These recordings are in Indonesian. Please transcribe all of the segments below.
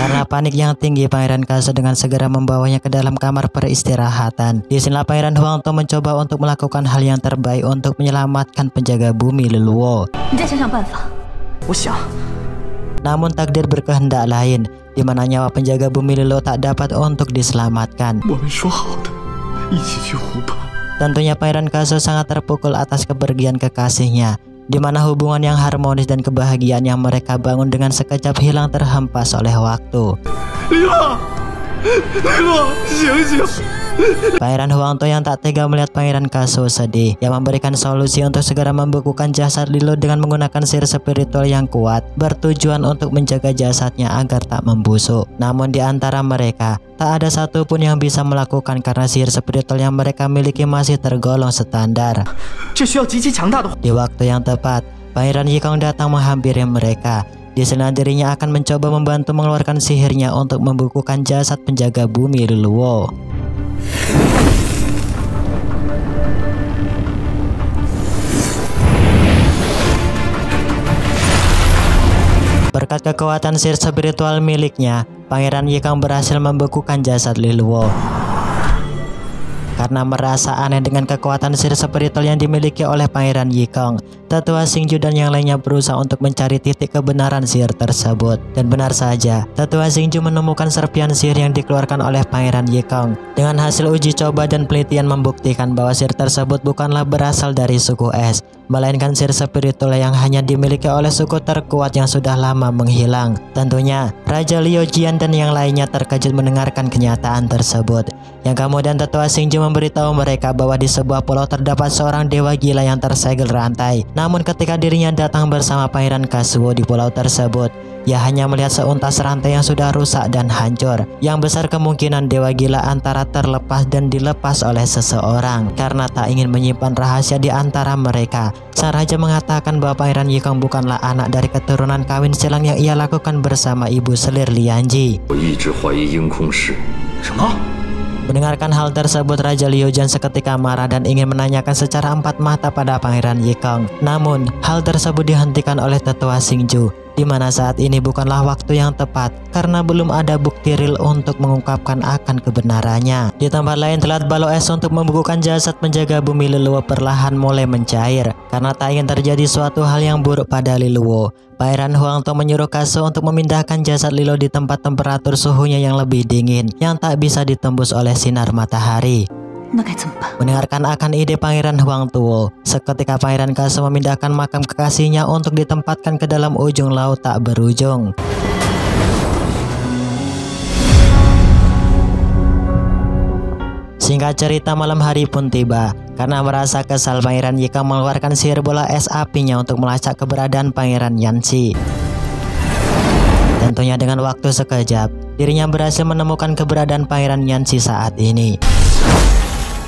Karena panik yang tinggi, Pangeran Kaso dengan segera membawanya ke dalam kamar peristirahatan. Disinilah Pangeran Huangto mencoba untuk melakukan hal yang terbaik untuk menyelamatkan penjaga bumi Leluo. Namun takdir berkehendak lain, di mana nyawa penjaga bumi Leluo tak dapat untuk diselamatkan. Tentunya Pangeran Kaso sangat terpukul atas kepergian kekasihnya, di mana hubungan yang harmonis dan kebahagiaan yang mereka bangun dengan sekejap hilang terhempas oleh waktu. Pangeran Huangto yang tak tega melihat Pangeran Kaso sedih, yang memberikan solusi untuk segera membekukan jasad Lilo dengan menggunakan sihir spiritual yang kuat, bertujuan untuk menjaga jasadnya agar tak membusuk. Namun di antara mereka, tak ada satupun yang bisa melakukan karena sihir spiritual yang mereka miliki masih tergolong standar. Di waktu yang tepat, Pangeran Yikong datang menghampiri mereka. Di sana dirinya akan mencoba membantu mengeluarkan sihirnya untuk membekukan jasad penjaga bumi Leluo. Berkat kekuatan sihir spiritual miliknya, Pangeran Yikong berhasil membekukan jasad Leluo. Karena merasa aneh dengan kekuatan sihir spiritual yang dimiliki oleh Pangeran Yikong, Tetua Xingju dan yang lainnya berusaha untuk mencari titik kebenaran sihir tersebut. Dan benar saja, Tetua Xingju menemukan serpian sihir yang dikeluarkan oleh Pangeran Yikong. Dengan hasil uji coba dan penelitian membuktikan bahwa sihir tersebut bukanlah berasal dari suku es, melainkan sihir spiritual yang hanya dimiliki oleh suku terkuat yang sudah lama menghilang. Tentunya, Raja Liu Jian dan yang lainnya terkejut mendengarkan kenyataan tersebut. Yang kemudian Tetua Xingju memberitahu mereka bahwa di sebuah pulau terdapat seorang dewa gila yang tersegel rantai. Namun ketika dirinya datang bersama Pangeran Kazuo di pulau tersebut, ia hanya melihat seuntas rantai yang sudah rusak dan hancur. Yang besar kemungkinan dewa gila antara terlepas dan dilepas oleh seseorang. Karena tak ingin menyimpan rahasia di antara mereka, sang raja mengatakan bahwa Pangeran Yikong bukanlah anak dari keturunan kawin silang yang ia lakukan bersama ibu selir Lianji. Mendengarkan hal tersebut, Raja Liu Jian seketika marah dan ingin menanyakan secara empat mata pada Pangeran Yikong. Namun, hal tersebut dihentikan oleh Tetua Xingju, di mana saat ini bukanlah waktu yang tepat karena belum ada bukti real untuk mengungkapkan akan kebenarannya. Di tempat lain, telat balo es untuk membekukan jasad penjaga bumi Leluo perlahan mulai mencair. Karena tak ingin terjadi suatu hal yang buruk pada Leluo, Pangeran Huangto menyuruh Kaso untuk memindahkan jasad Lilo di tempat temperatur suhunya yang lebih dingin, yang tak bisa ditembus oleh sinar matahari. Mendengarkan akan ide Pangeran Huangtuo, seketika Pangeran Kaso memindahkan makam kekasihnya untuk ditempatkan ke dalam ujung laut tak berujung. Singkat cerita, malam hari pun tiba. Karena merasa kesal, Pangeran Yikong mengeluarkan sihir bola es apinya untuk melacak keberadaan Pangeran Yanxi. Tentunya dengan waktu sekejap, dirinya berhasil menemukan keberadaan Pangeran Yanxi saat ini.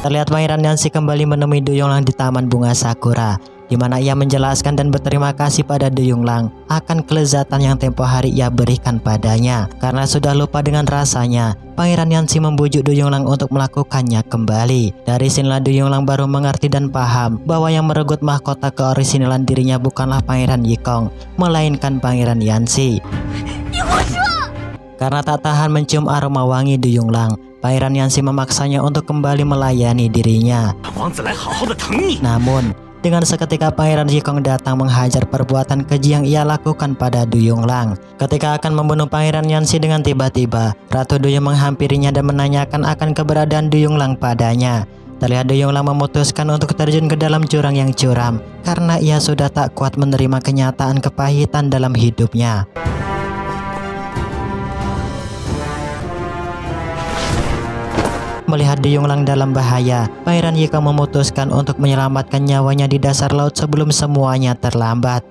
Terlihat Pangeran Yanxi kembali menemui Du Yonglang di Taman Bunga Sakura, di mana ia menjelaskan dan berterima kasih pada Du Yonglang akan kelezatan yang tempo hari ia berikan padanya. Karena sudah lupa dengan rasanya, Pangeran Yanxi membujuk Du Yonglang untuk melakukannya kembali. Dari sinilah Du Yonglang baru mengerti dan paham bahwa yang meregut mahkota keorisinalan dirinya bukanlah Pangeran Yikong, melainkan Pangeran Yanxi. Karena tak tahan mencium aroma wangi Du Yonglang, Pangeran Yanxi memaksanya untuk kembali melayani dirinya. Namun, dengan seketika Pangeran Yikong datang menghajar perbuatan keji yang ia lakukan pada Du Yonglang. Ketika akan membunuh Pangeran Yanxi dengan tiba-tiba, Ratu Du Yong menghampirinya dan menanyakan akan keberadaan Du Yonglang padanya. terlihat Duyung Lang memutuskan untuk terjun ke dalam jurang yang curam karena ia sudah tak kuat menerima kenyataan kepahitan dalam hidupnya. Melihat Duyung Lang dalam bahaya, Pangeran Yikong memutuskan untuk menyelamatkan nyawanya di dasar laut sebelum semuanya terlambat.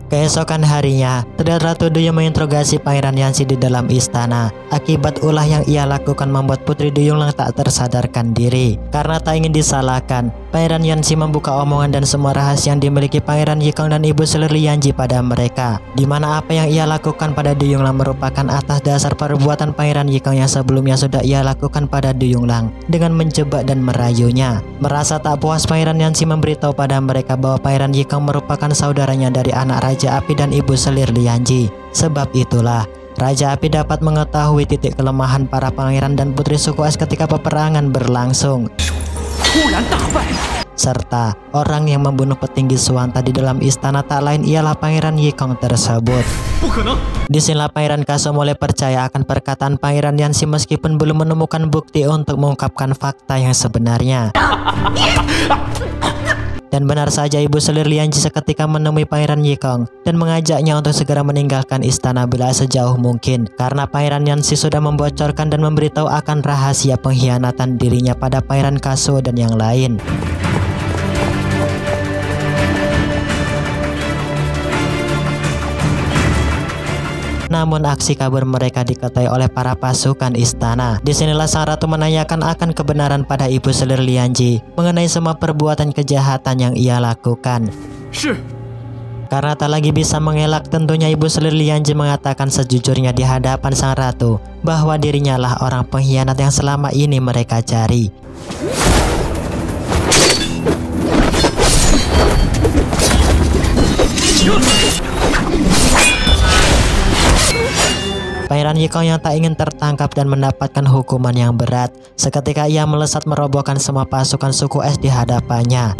Keesokan harinya, terlihat Ratu Duyung menginterogasi Pangeran Yanxi di dalam istana. Akibat ulah yang ia lakukan membuat Putri Duyung Lang tak tersadarkan diri. Karena tak ingin disalahkan, Pangeran Yanxi membuka omongan dan semua rahasia yang dimiliki Pangeran Yikong dan Ibu Selir Lianji pada mereka. Di mana apa yang ia lakukan pada Duyung Lang merupakan atas dasar perbuatan Pangeran Yikong yang sebelumnya sudah ia lakukan pada Duyung Lang dengan menjebak dan merayunya. Merasa tak puas, Pangeran Yanxi memberitahu pada mereka bahwa Pangeran Yikong merupakan saudaranya dari anak Raja Api dan Ibu Selir Lianji. Sebab itulah Raja Api dapat mengetahui titik kelemahan para pangeran dan putri suku es ketika peperangan berlangsung. Serta orang yang membunuh petinggi Suwanta di dalam istana tak lain ialah Pangeran Yikong tersebut. Disinilah Pangeran Kaso mulai percaya akan perkataan Pangeran Yanxi meskipun belum menemukan bukti untuk mengungkapkan fakta yang sebenarnya. Dan benar saja, Ibu Selir Lianji seketika menemui Pangeran Yikong dan mengajaknya untuk segera meninggalkan istana bila sejauh mungkin, karena Pangeran Yanxi sudah membocorkan dan memberitahu akan rahasia pengkhianatan dirinya pada Pangeran Kaso dan yang lain. Namun aksi kabur mereka diketahui oleh para pasukan istana. Disinilah sang ratu menanyakan akan kebenaran pada Ibu Selir Lianji mengenai semua perbuatan kejahatan yang ia lakukan. Karena tak lagi bisa mengelak, tentunya Ibu Selir Lianji mengatakan sejujurnya di hadapan sang ratu bahwa dirinya lah orang pengkhianat yang selama ini mereka cari. Pangeran Yikong yang tak ingin tertangkap dan mendapatkan hukuman yang berat, seketika ia melesat merobohkan semua pasukan suku es di hadapannya.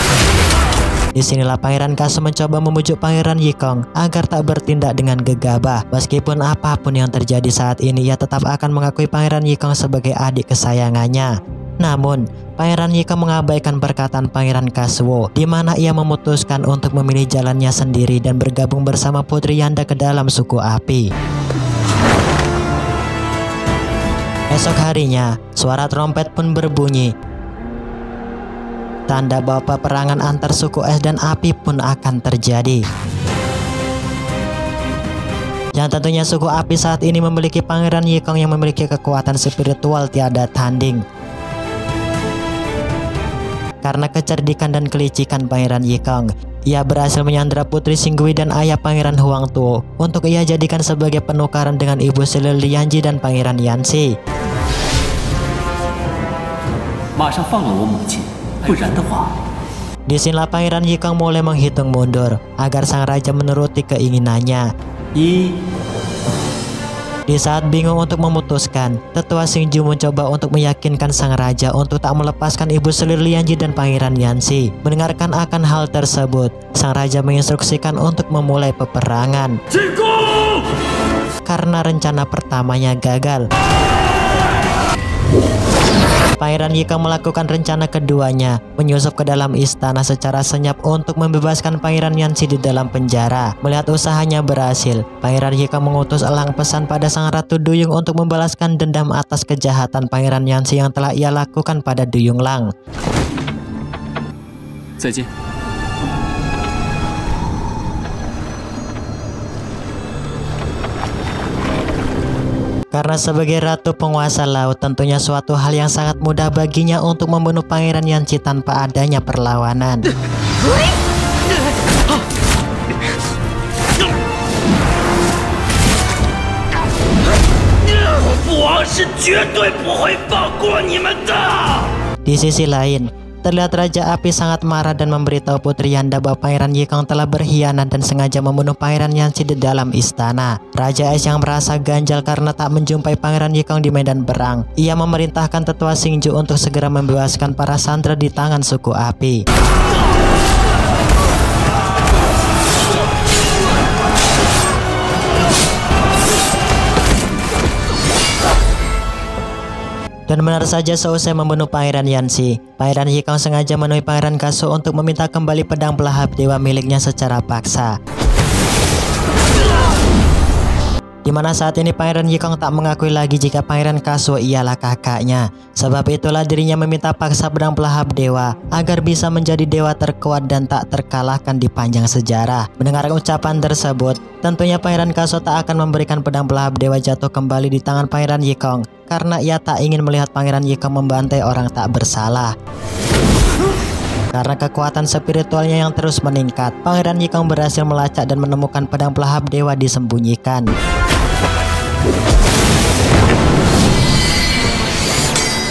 Disinilah Pangeran Kaso mencoba membujuk Pangeran Yikong agar tak bertindak dengan gegabah. Meskipun apapun yang terjadi saat ini, ia tetap akan mengakui Pangeran Yikong sebagai adik kesayangannya. Namun, Pangeran Yikong mengabaikan perkataan Pangeran Kaso, di mana ia memutuskan untuk memilih jalannya sendiri dan bergabung bersama Putri Yanda ke dalam suku api. Esok harinya, suara trompet pun berbunyi. Tanda bahwa peperangan antar suku es dan api pun akan terjadi. Yang tentunya suku api saat ini memiliki Pangeran Yikong yang memiliki kekuatan spiritual tiada tanding. Karena kecerdikan dan kelicikan Pangeran Yikong, ia berhasil menyandra Putri Xinggui dan ayah Pangeran Huang Tuo untuk ia jadikan sebagai penukaran dengan Ibu Selir Lianji dan Pangeran Yanxi. Disinilah Pangeran Yikong mulai menghitung mundur agar sang raja menuruti keinginannya. Di saat bingung untuk memutuskan, Tetua Xingju mencoba untuk meyakinkan sang raja untuk tak melepaskan Ibu Selir Lianji dan Pangeran Yanxi. Mendengarkan akan hal tersebut, sang raja menginstruksikan untuk memulai peperangan. Karena rencana pertamanya gagal, Pangeran Yikong melakukan rencana keduanya, menyusup ke dalam istana secara senyap untuk membebaskan Pangeran Yanxi di dalam penjara. Melihat usahanya berhasil, Pangeran Yikong mengutus elang pesan pada sang Ratu Duyung untuk membalaskan dendam atas kejahatan Pangeran Yanxi yang telah ia lakukan pada Duyung Lang. Karena sebagai ratu penguasa laut, tentunya suatu hal yang sangat mudah baginya untuk membunuh Pangeran Yanxi tanpa adanya perlawanan. Di sisi lain, terlihat Raja Api sangat marah dan memberitahu Putri Yanda bahwa Pangeran Ye Kong telah berkhianat dan sengaja membunuh Pangeran Yanxi di dalam istana. Raja Es yang merasa ganjal karena tak menjumpai Pangeran Ye Kong di medan perang, ia memerintahkan Tetua Xingju untuk segera membebaskan para sandera di tangan suku Api. Dan benar saja, seusai membunuh Pangeran Yanxi, Pangeran Ye Kong sengaja menemui Pangeran Kaso untuk meminta kembali pedang pelahap dewa miliknya secara paksa. Dimana saat ini Pangeran Ye Kong tak mengakui lagi jika Pangeran Kaso ialah kakaknya. Sebab itulah dirinya meminta paksa pedang pelahap dewa agar bisa menjadi dewa terkuat dan tak terkalahkan di panjang sejarah. Mendengar ucapan tersebut, tentunya Pangeran Kaso tak akan memberikan pedang pelahap dewa jatuh kembali di tangan Pangeran Ye Kong, karena ia tak ingin melihat Pangeran Ye Kong membantai orang tak bersalah. Karena kekuatan spiritualnya yang terus meningkat, Pangeran Ye Kong berhasil melacak dan menemukan pedang pelahap dewa disembunyikan.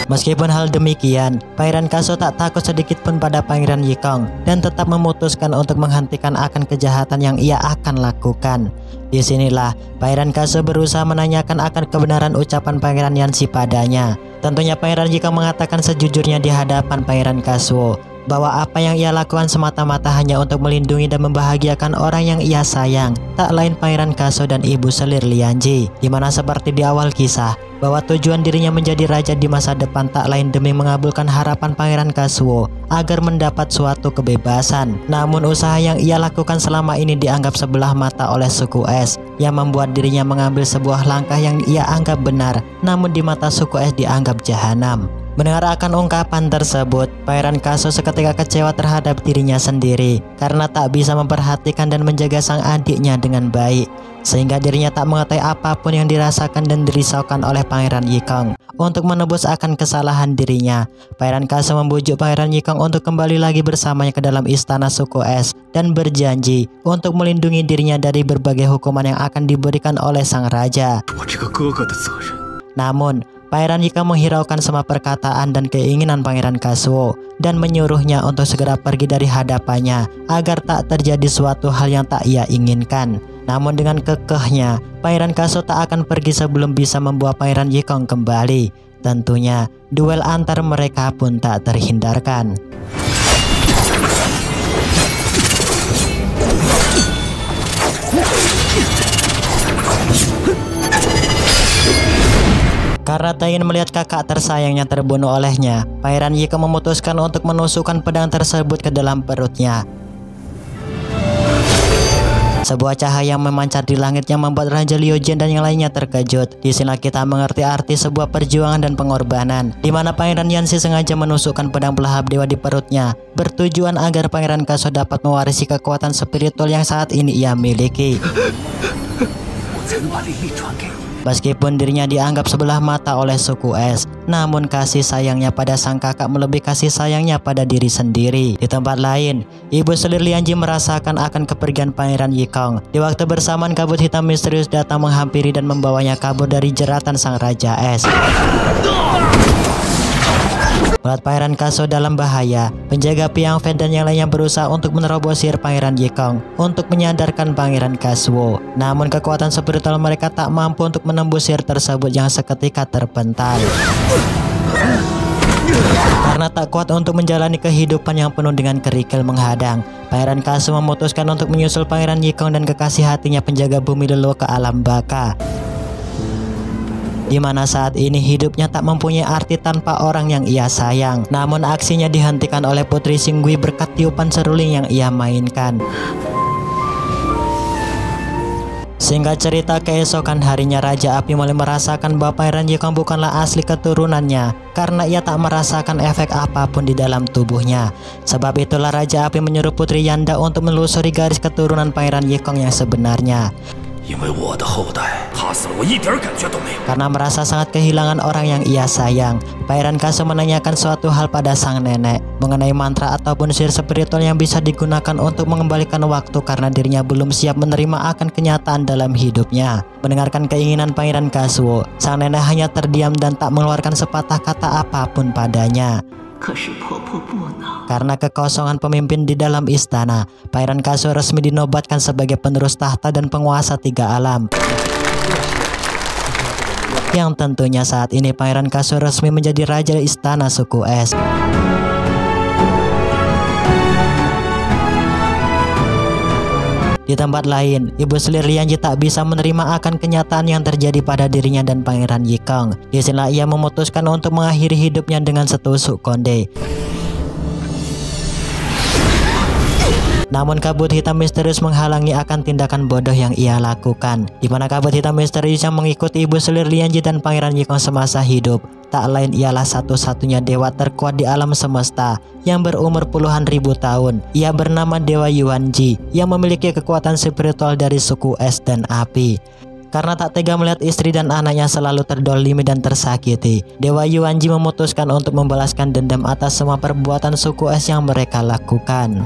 Meskipun hal demikian, Pangeran Kaso tak takut sedikit pun pada Pangeran Ye Kong dan tetap memutuskan untuk menghentikan akan kejahatan yang ia akan lakukan. Disinilah Pangeran Kaso berusaha menanyakan akan kebenaran ucapan Pangeran Yanxi padanya. Tentunya Pangeran Ye Kong mengatakan sejujurnya di hadapan Pangeran Kaso bahwa apa yang ia lakukan semata-mata hanya untuk melindungi dan membahagiakan orang yang ia sayang, tak lain Pangeran Kaso dan Ibu Selir Lianji. Dimana seperti di awal kisah, bahwa tujuan dirinya menjadi raja di masa depan tak lain demi mengabulkan harapan Pangeran Kaso agar mendapat suatu kebebasan. Namun usaha yang ia lakukan selama ini dianggap sebelah mata oleh suku Es, yang membuat dirinya mengambil sebuah langkah yang ia anggap benar, namun di mata suku Es dianggap jahanam. Mendengar akan ungkapan tersebut, Pangeran Kaso seketika kecewa terhadap dirinya sendiri karena tak bisa memperhatikan dan menjaga sang adiknya dengan baik, sehingga dirinya tak mengetahui apapun yang dirasakan dan dirisaukan oleh Pangeran Ye Kong. Untuk menebus akan kesalahan dirinya, Pangeran Kaso membujuk Pangeran Ye Kong untuk kembali lagi bersamanya ke dalam istana suku Es dan berjanji untuk melindungi dirinya dari berbagai hukuman yang akan diberikan oleh sang raja. Namun Pangeran Ye Kong menghiraukan semua perkataan dan keinginan Pangeran Kaso dan menyuruhnya untuk segera pergi dari hadapannya agar tak terjadi suatu hal yang tak ia inginkan. Namun dengan kekehnya, Pangeran Kaso tak akan pergi sebelum bisa membawa Pangeran Ye Kong kembali. Tentunya duel antar mereka pun tak terhindarkan. Karena tak ingin melihat kakak tersayangnya terbunuh olehnya, Pangeran Ye Kong memutuskan untuk menusukkan pedang tersebut ke dalam perutnya. Sebuah cahaya yang memancar di langit yang membuat Raja Liu Jian dan yang lainnya terkejut. Di sini kita mengerti arti sebuah perjuangan dan pengorbanan, di mana Pangeran Yanxi sengaja menusukkan pedang pelahap dewa di perutnya, bertujuan agar Pangeran Kaso dapat mewarisi kekuatan spiritual yang saat ini ia miliki. Meskipun dirinya dianggap sebelah mata oleh suku Es, namun kasih sayangnya pada sang kakak melebihi kasih sayangnya pada diri sendiri. Di tempat lain, Ibu Selir Lianji merasakan akan kepergian Pangeran Ye Kong. Di waktu bersamaan, kabut hitam misterius datang menghampiri dan membawanya kabur dari jeratan sang Raja Es. Melihat Pangeran Kaso dalam bahaya, penjaga Piang Fen dan yang lainnya berusaha untuk menerobos sihir Pangeran Ye Kong untuk menyadarkan Pangeran Kaso. Namun kekuatan spiritual mereka tak mampu untuk menembus sihir tersebut yang seketika terpental. Karena tak kuat untuk menjalani kehidupan yang penuh dengan kerikil menghadang, Pangeran Kaso memutuskan untuk menyusul Pangeran Ye Kong dan kekasih hatinya penjaga bumi leluhur ke alam baka. Di mana saat ini hidupnya tak mempunyai arti tanpa orang yang ia sayang. Namun aksinya dihentikan oleh Putri Xinggui berkat tiupan seruling yang ia mainkan. Sehingga cerita keesokan harinya, Raja Api mulai merasakan bahwa Pangeran Ye Kong bukanlah asli keturunannya, karena ia tak merasakan efek apapun di dalam tubuhnya. Sebab itulah Raja Api menyuruh Putri Yanda untuk menelusuri garis keturunan Pangeran Ye Kong yang sebenarnya. Karena merasa sangat kehilangan orang yang ia sayang, Pangeran Kaso menanyakan suatu hal pada sang nenek mengenai mantra ataupun sihir spiritual yang bisa digunakan untuk mengembalikan waktu karena dirinya belum siap menerima akan kenyataan dalam hidupnya. Mendengarkan keinginan Pangeran Kaso, sang nenek hanya terdiam dan tak mengeluarkan sepatah kata apapun padanya. Karena kekosongan pemimpin di dalam istana, Pangeran Kasu resmi dinobatkan sebagai penerus tahta dan penguasa 3 alam. Yang tentunya saat ini Pangeran Kasu resmi menjadi raja istana suku es. Di tempat lain, Ibu Selir Lianji tak bisa menerima akan kenyataan yang terjadi pada dirinya dan Pangeran Yikong. Disinilah ia memutuskan untuk mengakhiri hidupnya dengan setusuk konde. Namun kabut hitam misterius menghalangi akan tindakan bodoh yang ia lakukan. Di mana kabut hitam misterius yang mengikuti Ibu Selir Lianji dan Pangeran Yikong semasa hidup tak lain ialah satu-satunya dewa terkuat di alam semesta yang berumur puluhan ribu tahun. Ia bernama Dewa Yuanji yang memiliki kekuatan spiritual dari suku es dan api. Karena tak tega melihat istri dan anaknya selalu terdolimi dan tersakiti, Dewa Yuanji memutuskan untuk membalaskan dendam atas semua perbuatan suku es yang mereka lakukan.